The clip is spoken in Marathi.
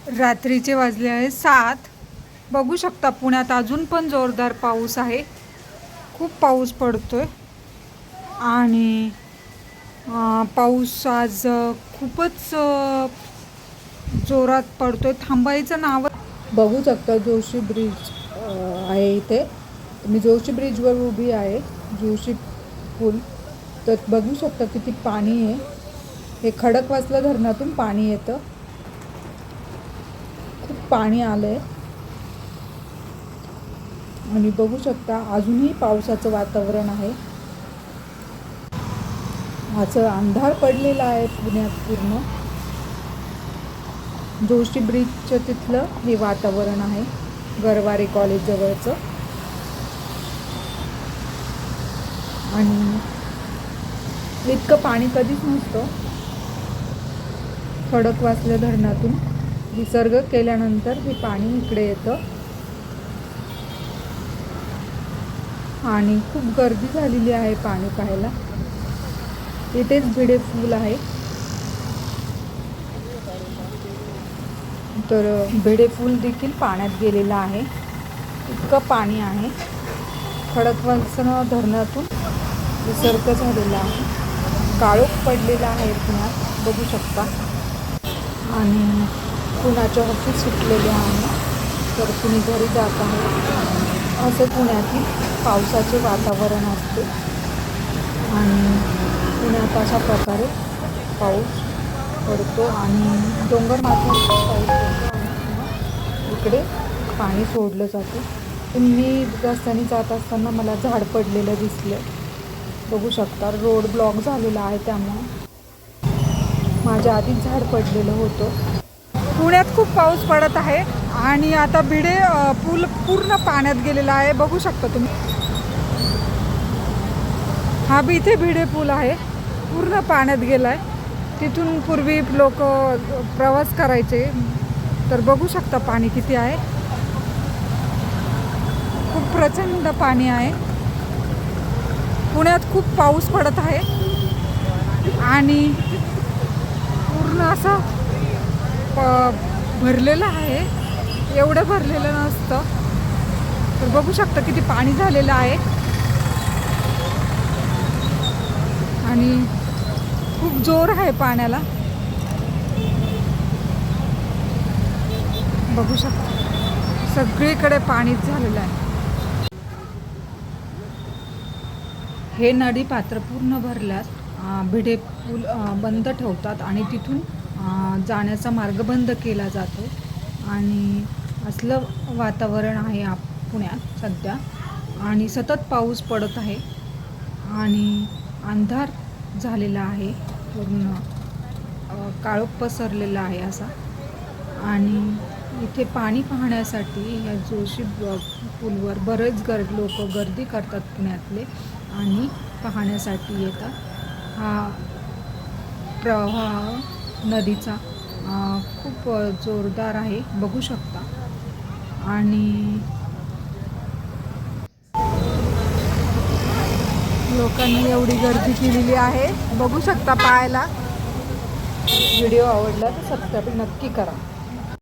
रात्रीचे वाजले आहे 7. बघू शकता पुण्यात अजून पण जोरदार पाऊस आहे. खूप पाऊस पडतोय आणि पाऊस आज खूपच जोरात पडतोय. थांबायचं नाव. बघू शकता जोशी ब्रिज आहे इथे. मी जोशी ब्रिजवर उभी आहे. जोशी पूल तर बघू शकता किती पाणी आहे. हे खडकवासला धरणातून पाणी येतं. खूप पाणी आलंय आणि बघू शकता अजूनही पावसाचं वातावरण आहे. असं अंधार पडलेला आहे पुण्यात पूर्ण. जोशी ब्रिजच्या तिथलं हे वातावरण आहे, गरवारे कॉलेज जवळचं. आणि इतकं पाणी कधीच नसतं. खडकवासला धरणातून विसर्ग केल्यानंतर हे पाणी इकडे येतं आणि खूप गर्दी झालेली आहे पाणी पाहायला. इथेच भिडे पूल आहे. तर भिडे पूल देखील पाण्यात गेलेला आहे. इतकं पाणी आहे. खडकवासला धरणातून विसर्ग झालेला आहे. काळोख पडलेला आहे पुण्यात बघू शकता. आणि पुण्याचे ऑफिस सुटलेले आहे तर कुणी घरी जात आहे. असे पुण्यातील पावसाचे वातावरण असते आणि पुण्यात अशा प्रकारे पाऊस पडतो आणि डोंगर माथ्यावर पाऊस पडतो आणि इकडे पाणी सोडलं जातं. मी रस्त्याने जात असताना मला झाड पडलेलं दिसलं. बघू शकता रोड ब्लॉक झालेला आहे त्यामुळे माझ्या आधीच झाड पडलेलं होतं. पुण्यात खूप पाऊस पडत आहे आणि आता भिडे पूल पूर्ण पाण्यात गेलेला आहे. बघू शकता तुम्ही. हा बी इथे भिडे पूल आहे, पूर्ण पाण्यात गेला आहे. तिथून पूर्वी लोक प्रवास करायचे. तर बघू शकता पाणी किती आहे. खूप प्रचंड पाणी आहे. पुण्यात खूप पाऊस पडत आहे आणि पूर्ण असं भरलेलं आहे. एवढं भरलेलं नसतं. तर बघू शकता किती पाणी झालेलं आहे आणि खूप जोर आहे पाण्याला. बघू शकता सगळीकडे पाणीच झालेलं आहे. हे नदी पात्र पूर्ण भरल्यास भिडे पूल बंद ठेवतात आणि तिथून जाण्याचा मार्ग बंद केला जातो. आणि असलं वातावरण आहे पुण्यात सध्या. आणि सतत पाऊस पडत आहे आणि अंधार झालेला आहे. पूर्ण काळोख पसरलेला आहे असा. आणि इथे पाणी पाहण्यासाठी या जोशी पूलवर बरेच लोक गर्दी करतात पुण्यातले आणि पाहण्यासाठी येतात. हा प्रवाह नदीचा खूप जोरदार आहे बघू शकता. आणि लोकांनी एवढी गर्दी केलेली आहे बघू शकता पाहायला. व्हिडिओ आवडला तर सबस्क्राईब नक्की करा.